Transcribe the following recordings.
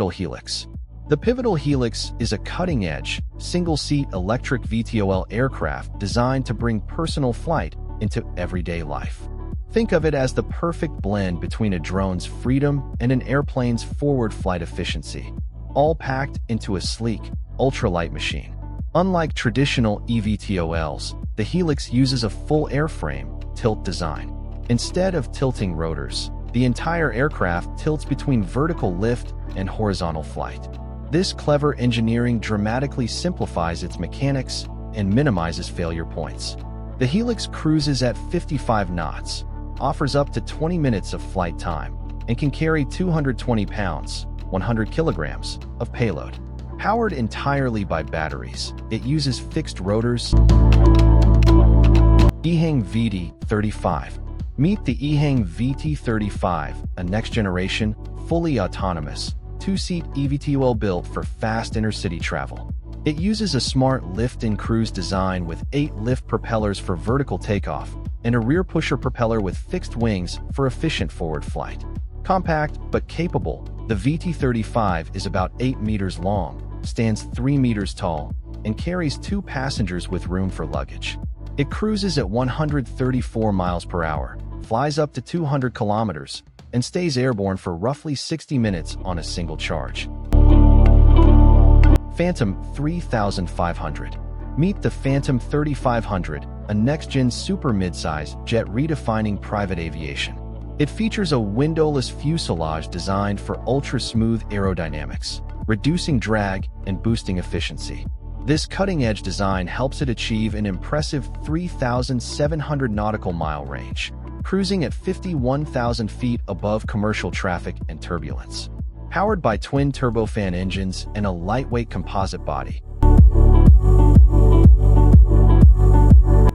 pivotal helix. The pivotal helix is a cutting-edge, single-seat electric VTOL aircraft designed to bring personal flight into everyday life. Think of it as the perfect blend between a drone's freedom and an airplane's forward flight efficiency, all packed into a sleek, ultralight machine. Unlike traditional eVTOLs, the Helix uses a full airframe tilt design. Instead of tilting rotors, the entire aircraft tilts between vertical lift and horizontal flight. This clever engineering dramatically simplifies its mechanics and minimizes failure points. The Helix cruises at 55 knots, offers up to 20 minutes of flight time, and can carry 220 pounds, 100 kilograms, of payload. Powered entirely by batteries, it uses fixed rotors. EHang VT-35. Meet the EHang VT-35, a next-generation, fully autonomous, two-seat eVTOL built for fast intercity travel. It uses a smart lift and cruise design with 8 lift propellers for vertical takeoff and a rear pusher propeller with fixed wings for efficient forward flight. Compact but capable, the VT-35 is about 8 meters long, stands 3 meters tall, and carries 2 passengers with room for luggage. It cruises at 134 miles per hour, flies up to 200 kilometers, and stays airborne for roughly 60 minutes on a single charge. Phantom 3500. Meet the Phantom 3500, a next-gen super midsize jet redefining private aviation. It features a windowless fuselage designed for ultra-smooth aerodynamics, reducing drag and boosting efficiency. This cutting-edge design helps it achieve an impressive 3,700 nautical mile range, cruising at 51,000 feet above commercial traffic and turbulence. Powered by twin turbofan engines and a lightweight composite body.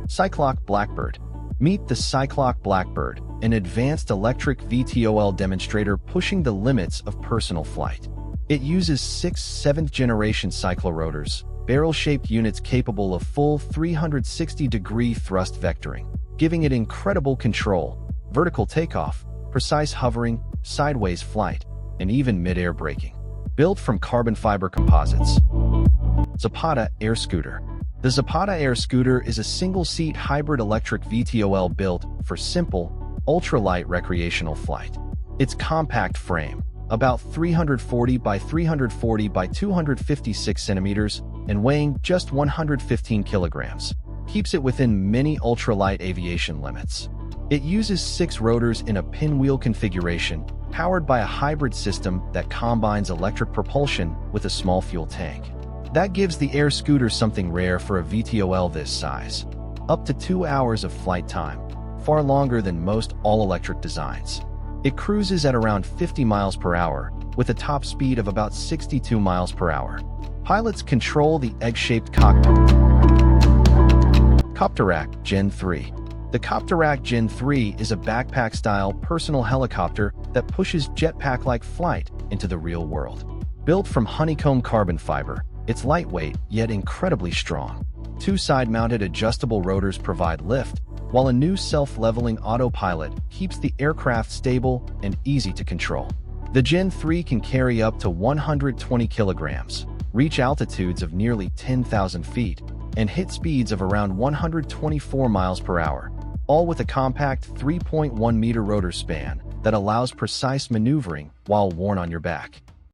Cycloc Blackbird. Meet the Cycloc Blackbird, an advanced electric VTOL demonstrator pushing the limits of personal flight. It uses 6 7th-generation cyclorotors, barrel-shaped units capable of full 360-degree thrust vectoring, giving it incredible control, vertical takeoff, precise hovering, sideways flight, and even mid-air braking. Built from carbon fiber composites. Zapata Air Scooter. The Zapata Air Scooter is a single-seat hybrid electric VTOL built for simple, ultralight recreational flight. Its compact frame, about 340 by 340 by 256 centimeters and weighing just 115 kilograms, keeps it within many ultralight aviation limits. It uses 6 rotors in a pinwheel configuration, powered by a hybrid system that combines electric propulsion with a small fuel tank. That gives the Air Scooter something rare for a VTOL this size. Up to 2 hours of flight time, far longer than most all-electric designs. It cruises at around 50 miles per hour, with a top speed of about 62 miles per hour. Pilots control the egg-shaped cockpit. Copterac Gen 3. The Copterac Gen 3 is a backpack-style personal helicopter that pushes jetpack-like flight into the real world. Built from honeycomb carbon fiber, it's lightweight yet incredibly strong. 2 side-mounted adjustable rotors provide lift, while a new self-leveling autopilot keeps the aircraft stable and easy to control. The Gen 3 can carry up to 120 kilograms, reach altitudes of nearly 10,000 feet, and hit speeds of around 124 miles per hour, all with a compact 3.1-meter rotor span that allows precise maneuvering while worn on your back.